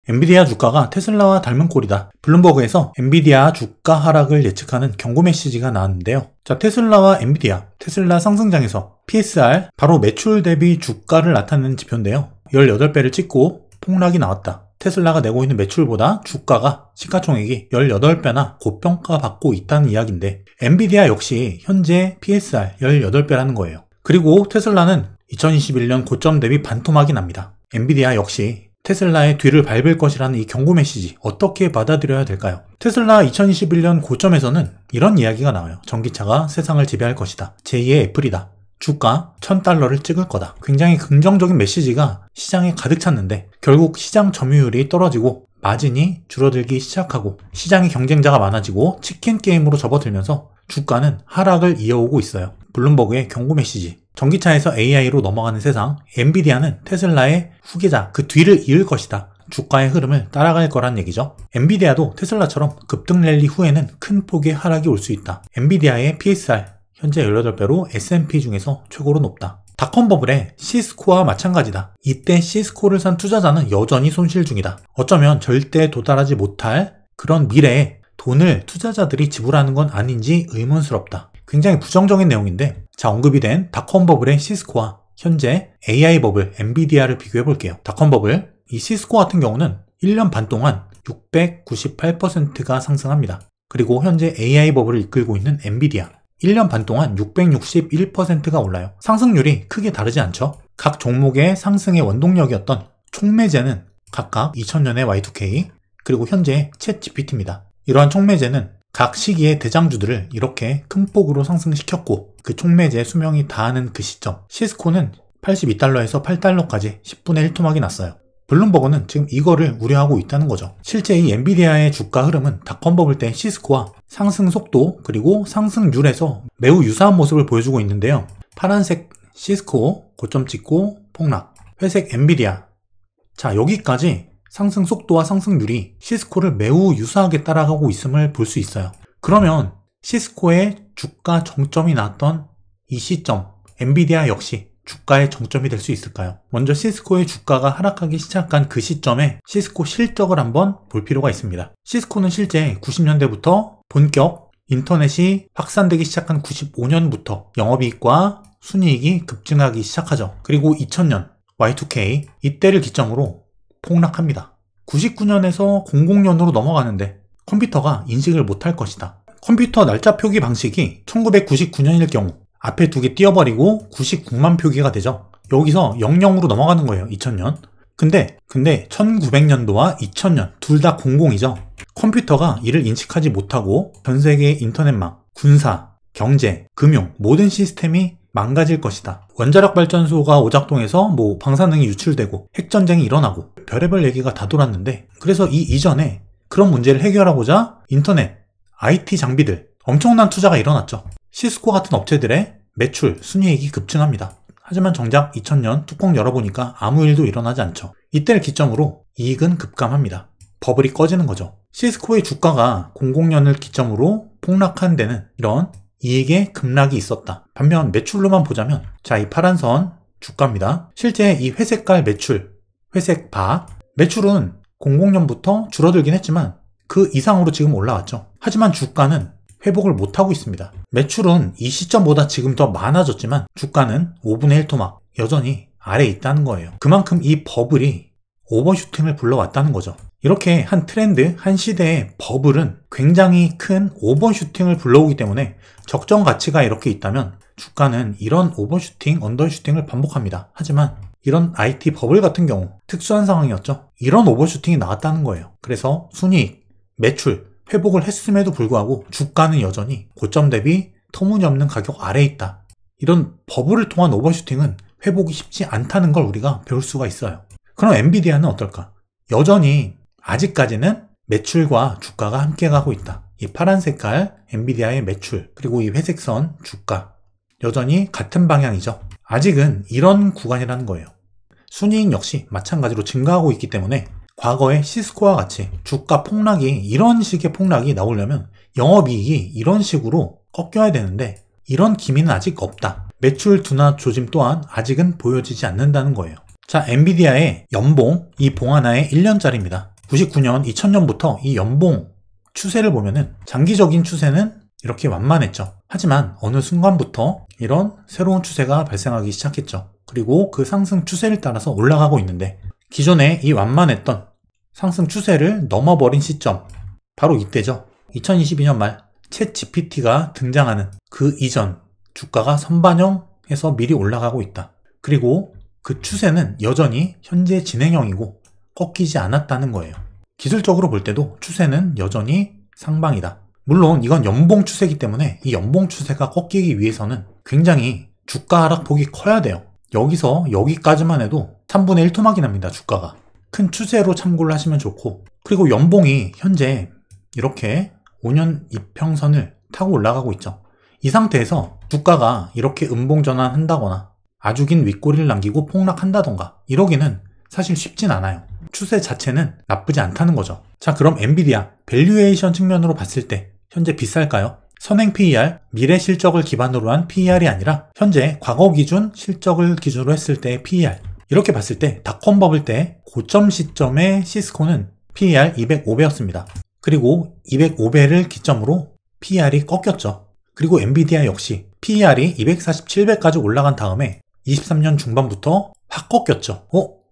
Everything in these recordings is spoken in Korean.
엔비디아 주가가 테슬라와 닮은 꼴이다. 블룸버그에서 엔비디아 주가 하락을 예측하는 경고 메시지가 나왔는데요. 자, 테슬라와 엔비디아, 테슬라 상승장에서 PSR, 바로 매출 대비 주가를 나타내는 지표인데요. 18배를 찍고 폭락이 나왔다. 테슬라가 내고 있는 매출보다 주가가 시가총액이 18배나 고평가받고 있다는 이야기인데, 엔비디아 역시 현재 PSR 18배라는 거예요. 그리고 테슬라는 2021년 고점 대비 반토막이 납니다. 엔비디아 역시 테슬라의 뒤를 밟을 것이라는 이 경고 메시지 어떻게 받아들여야 될까요? 테슬라 2021년 고점에서는 이런 이야기가 나와요. 전기차가 세상을 지배할 것이다. 제2의 애플이다. 주가 $1000를 찍을 거다. 굉장히 긍정적인 메시지가 시장에 가득 찼는데 결국 시장 점유율이 떨어지고 마진이 줄어들기 시작하고 시장의 경쟁자가 많아지고 치킨 게임으로 접어들면서 주가는 하락을 이어오고 있어요. 블룸버그의 경고 메시지. 전기차에서 AI로 넘어가는 세상, 엔비디아는 테슬라의 후계자, 그 뒤를 이을 것이다. 주가의 흐름을 따라갈 거란 얘기죠. 엔비디아도 테슬라처럼 급등 랠리 후에는 큰 폭의 하락이 올 수 있다. 엔비디아의 PSR 현재 18배로 S&P 중에서 최고로 높다. 닷컴버블의 시스코와 마찬가지다. 이때 시스코를 산 투자자는 여전히 손실 중이다. 어쩌면 절대 도달하지 못할 그런 미래에 돈을 투자자들이 지불하는 건 아닌지 의문스럽다. 굉장히 부정적인 내용인데, 자, 언급이 된 닷컴버블의 시스코와 현재 AI 버블 엔비디아를 비교해 볼게요. 닷컴버블, 이 시스코 같은 경우는 1년 반 동안 698%가 상승합니다. 그리고 현재 AI 버블을 이끌고 있는 엔비디아, 1년 반 동안 661%가 올라요. 상승률이 크게 다르지 않죠? 각 종목의 상승의 원동력이었던 촉매제는 각각 2000년의 Y2K, 그리고 현재 챗GPT입니다. 이러한 촉매제는 각 시기의 대장주들을 이렇게 큰 폭으로 상승시켰고, 그 촉매제의 수명이 다하는 그 시점, 시스코는 $82에서 $8까지 10분의 1 토막이 났어요. 블룸버그는 지금 이거를 우려하고 있다는 거죠. 실제 이 엔비디아의 주가 흐름은 닷컴버블 때 시스코와 상승 속도 그리고 상승률에서 매우 유사한 모습을 보여주고 있는데요. 파란색 시스코 고점 찍고 폭락, 회색 엔비디아. 자, 여기까지 상승 속도와 상승률이 시스코를 매우 유사하게 따라가고 있음을 볼 수 있어요. 그러면 시스코의 주가 정점이 나왔던 이 시점, 엔비디아 역시 주가의 정점이 될 수 있을까요? 먼저 시스코의 주가가 하락하기 시작한 그 시점에 시스코 실적을 한번 볼 필요가 있습니다. 시스코는 실제 90년대부터 본격 인터넷이 확산되기 시작한 95년부터 영업이익과 순이익이 급증하기 시작하죠. 그리고 2000년 Y2K, 이때를 기점으로 폭락합니다. 99년에서 00년으로 넘어가는데 컴퓨터가 인식을 못할 것이다. 컴퓨터 날짜 표기 방식이 1999년일 경우 앞에 두 개 띄워버리고 99만 표기가 되죠. 여기서 00으로 넘어가는 거예요. 2000년. 근데 1900년도와 2000년 둘 다 00이죠. 컴퓨터가 이를 인식하지 못하고 전 세계의 인터넷망, 군사, 경제, 금융 모든 시스템이 망가질 것이다. 원자력 발전소가 오작동해서 방사능이 유출되고 핵전쟁이 일어나고 별의별 얘기가 다 돌았는데, 그래서 이 이전에 그런 문제를 해결하고자 인터넷, IT 장비들 엄청난 투자가 일어났죠. 시스코 같은 업체들의 매출, 순이익이 급증합니다. 하지만 정작 2000년 뚜껑 열어보니까 아무 일도 일어나지 않죠. 이때를 기점으로 이익은 급감합니다. 버블이 꺼지는 거죠. 시스코의 주가가 00년을 기점으로 폭락한 데는 이런 이익의 급락이 있었다. 반면 매출로만 보자면, 자, 이 파란 선 주가입니다. 실제 이 회색깔 매출, 회색 바, 매출은 00년부터 줄어들긴 했지만 그 이상으로 지금 올라왔죠. 하지만 주가는 회복을 못하고 있습니다. 매출은 이 시점보다 지금 더 많아졌지만 주가는 5분의 1 토막, 여전히 아래에 있다는 거예요. 그만큼 이 버블이 오버슈팅을 불러왔다는 거죠. 이렇게 한 트렌드, 한 시대의 버블은 굉장히 큰 오버슈팅을 불러오기 때문에 적정 가치가 이렇게 있다면 주가는 이런 오버슈팅, 언더슈팅을 반복합니다. 하지만 이런 IT 버블 같은 경우 특수한 상황이었죠. 이런 오버슈팅이 나왔다는 거예요. 그래서 순이익, 매출, 회복을 했음에도 불구하고 주가는 여전히 고점 대비 터무니없는 가격 아래에 있다. 이런 버블을 통한 오버슈팅은 회복이 쉽지 않다는 걸 우리가 배울 수가 있어요. 그럼 엔비디아는 어떨까? 여전히 아직까지는 매출과 주가가 함께 가고 있다. 이 파란 색깔 엔비디아의 매출, 그리고 이 회색 선 주가, 여전히 같은 방향이죠. 아직은 이런 구간이라는 거예요. 순이익 역시 마찬가지로 증가하고 있기 때문에 과거의 시스코와 같이 주가 폭락이, 이런 식의 폭락이 나오려면 영업이익이 이런 식으로 꺾여야 되는데 이런 기미는 아직 없다. 매출 둔화 조짐 또한 아직은 보여지지 않는다는 거예요. 자, 엔비디아의 연봉, 이 봉 하나에 1년짜리입니다. 99년, 2000년부터 이 연봉 추세를 보면은 장기적인 추세는 이렇게 완만했죠. 하지만 어느 순간부터 이런 새로운 추세가 발생하기 시작했죠. 그리고 그 상승 추세를 따라서 올라가고 있는데 기존에 이 완만했던 상승 추세를 넘어버린 시점, 바로 이때죠. 2022년 말 챗 GPT가 등장하는 그 이전 주가가 선반영해서 미리 올라가고 있다. 그리고 그 추세는 여전히 현재 진행형이고 꺾이지 않았다는 거예요. 기술적으로 볼 때도 추세는 여전히 상방이다. 물론 이건 연봉 추세이기 때문에 이 연봉 추세가 꺾이기 위해서는 굉장히 주가 하락폭이 커야 돼요. 여기서 여기까지만 해도 3분의 1 토막이 납니다. 주가가. 큰 추세로 참고를 하시면 좋고, 그리고 연봉이 현재 이렇게 5년 이평선을 타고 올라가고 있죠. 이 상태에서 주가가 이렇게 음봉 전환한다거나 아주 긴 윗꼬리를 남기고 폭락한다던가 이러기는 사실 쉽진 않아요. 추세 자체는 나쁘지 않다는 거죠. 자, 그럼 엔비디아 밸류에이션 측면으로 봤을 때 현재 비쌀까요? 선행 PER, 미래 실적을 기반으로 한 PER이 아니라 현재 과거 기준 실적을 기준으로 했을 때의 PER. 이렇게 봤을 때 닷컴 버블 때 고점 시점의 시스코는 PER 205배였습니다. 그리고 205배를 기점으로 PER이 꺾였죠. 그리고 엔비디아 역시 PER이 247배까지 올라간 다음에 23년 중반부터 확 꺾였죠.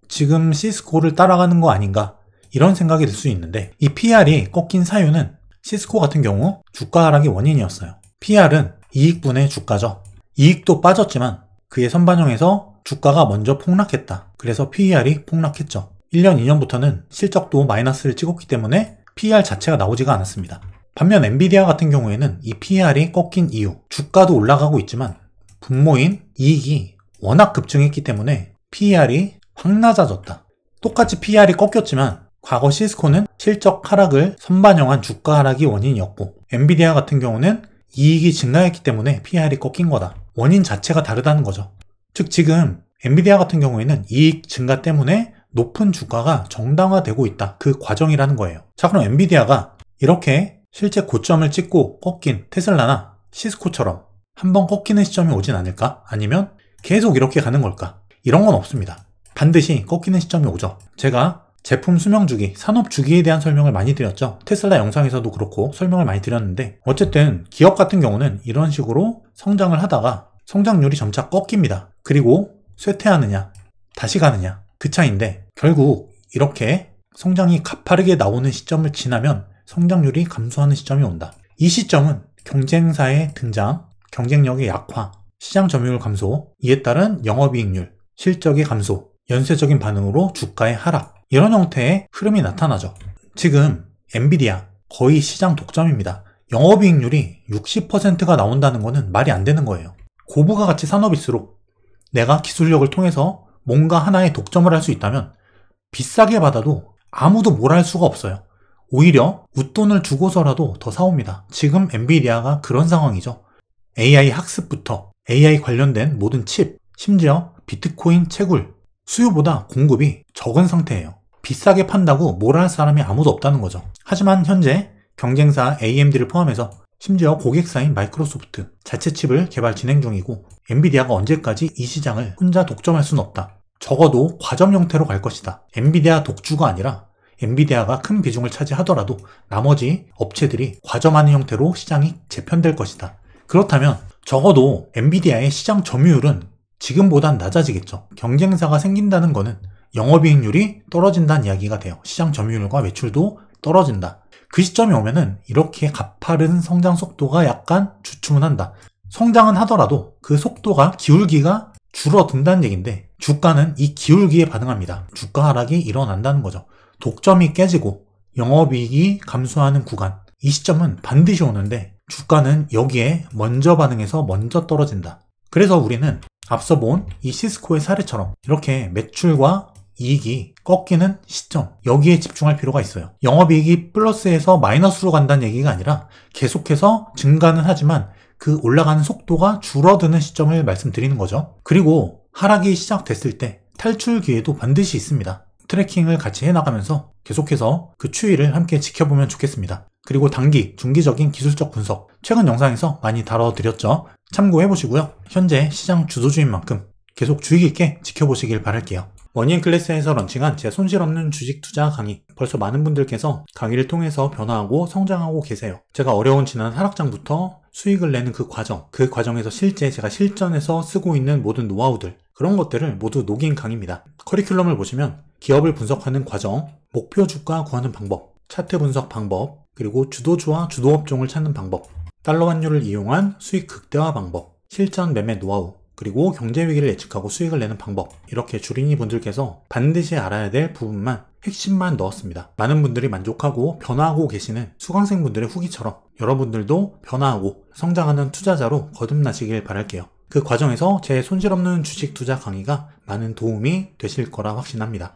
지금 시스코를 따라가는 거 아닌가? 이런 생각이 들 수 있는데, 이 PER이 꺾인 사유는 시스코 같은 경우 주가 하락이 원인이었어요. PER은 이익분의 주가죠. 이익도 빠졌지만 그에 선반영해서 주가가 먼저 폭락했다. 그래서 PER이 폭락했죠. 1년, 2년부터는 실적도 마이너스를 찍었기 때문에 PER 자체가 나오지가 않았습니다. 반면 엔비디아 같은 경우에는 이 PER이 꺾인 이유, 주가도 올라가고 있지만 분모인 이익이 워낙 급증했기 때문에 PER이 확 낮아졌다. 똑같이 PER이 꺾였지만 과거 시스코는 실적 하락을 선반영한 주가 하락이 원인이었고, 엔비디아 같은 경우는 이익이 증가했기 때문에 PER이 꺾인 거다. 원인 자체가 다르다는 거죠. 즉 지금 엔비디아 같은 경우에는 이익 증가 때문에 높은 주가가 정당화되고 있다. 그 과정이라는 거예요. 자, 그럼 엔비디아가 이렇게 실제 고점을 찍고 꺾인 테슬라나 시스코처럼 한번 꺾이는 시점이 오진 않을까? 아니면 계속 이렇게 가는 걸까? 이런 건 없습니다. 반드시 꺾이는 시점이 오죠. 제가 제품 수명 주기, 산업 주기에 대한 설명을 많이 드렸죠. 테슬라 영상에서도 그렇고 설명을 많이 드렸는데, 어쨌든 기업 같은 경우는 이런 식으로 성장을 하다가 성장률이 점차 꺾입니다. 그리고 쇠퇴하느냐, 다시 가느냐, 그 차이인데, 결국 이렇게 성장이 가파르게 나오는 시점을 지나면 성장률이 감소하는 시점이 온다. 이 시점은 경쟁사의 등장, 경쟁력의 약화, 시장 점유율 감소, 이에 따른 영업이익률, 실적의 감소, 연쇄적인 반응으로 주가의 하락, 이런 형태의 흐름이 나타나죠. 지금 엔비디아 거의 시장 독점입니다. 영업이익률이 60%가 나온다는 것은 말이 안 되는 거예요. 고부가 가치 산업일수록 내가 기술력을 통해서 뭔가 하나의 독점을 할 수 있다면 비싸게 받아도 아무도 뭘 할 수가 없어요. 오히려 웃돈을 주고서라도 더 사옵니다. 지금 엔비디아가 그런 상황이죠. AI 학습부터 AI 관련된 모든 칩, 심지어 비트코인 채굴, 수요보다 공급이 적은 상태예요. 비싸게 판다고 뭘 할 사람이 아무도 없다는 거죠. 하지만 현재 경쟁사 AMD를 포함해서 심지어 고객사인 마이크로소프트 자체 칩을 개발 진행 중이고, 엔비디아가 언제까지 이 시장을 혼자 독점할 수는 없다. 적어도 과점 형태로 갈 것이다. 엔비디아 독주가 아니라 엔비디아가 큰 비중을 차지하더라도 나머지 업체들이 과점하는 형태로 시장이 재편될 것이다. 그렇다면 적어도 엔비디아의 시장 점유율은 지금보단 낮아지겠죠. 경쟁사가 생긴다는 거는 영업이익률이 떨어진다는 이야기가 돼요. 시장 점유율과 매출도 떨어진다. 그 시점이 오면은 이렇게 가파른 성장 속도가 약간 주춤한다. 성장은 하더라도 그 속도가 기울기가 줄어든다는 얘기인데, 주가는 이 기울기에 반응합니다. 주가 하락이 일어난다는 거죠. 독점이 깨지고 영업이익이 감소하는 구간, 이 시점은 반드시 오는데 주가는 여기에 먼저 반응해서 먼저 떨어진다. 그래서 우리는 앞서 본 이 시스코의 사례처럼 이렇게 매출과 이익이 꺾이는 시점, 여기에 집중할 필요가 있어요. 영업이익이 플러스에서 마이너스로 간다는 얘기가 아니라 계속해서 증가는 하지만 그 올라가는 속도가 줄어드는 시점을 말씀드리는 거죠. 그리고 하락이 시작됐을 때 탈출 기회도 반드시 있습니다. 트래킹을 같이 해나가면서 계속해서 그 추이를 함께 지켜보면 좋겠습니다. 그리고 단기, 중기적인 기술적 분석, 최근 영상에서 많이 다뤄드렸죠. 참고해보시고요. 현재 시장 주도주인 만큼 계속 주의 깊게 지켜보시길 바랄게요. 머니앤클래스에서 런칭한 제 손실 없는 주식 투자 강의. 벌써 많은 분들께서 강의를 통해서 변화하고 성장하고 계세요. 제가 어려운 지난 하락장부터 수익을 내는 그 과정에서 실제 제가 실전에서 쓰고 있는 모든 노하우들, 그런 것들을 모두 녹인 강의입니다. 커리큘럼을 보시면 기업을 분석하는 과정, 목표 주가 구하는 방법, 차트 분석 방법, 그리고 주도주와 주도업종을 찾는 방법, 달러 환율을 이용한 수익 극대화 방법, 실전 매매 노하우, 그리고 경제 위기를 예측하고 수익을 내는 방법, 이렇게 주린이 분들께서 반드시 알아야 될 부분만, 핵심만 넣었습니다. 많은 분들이 만족하고 변화하고 계시는 수강생분들의 후기처럼 여러분들도 변화하고 성장하는 투자자로 거듭나시길 바랄게요. 그 과정에서 제 손실 없는 주식 투자 강의가 많은 도움이 되실 거라 확신합니다.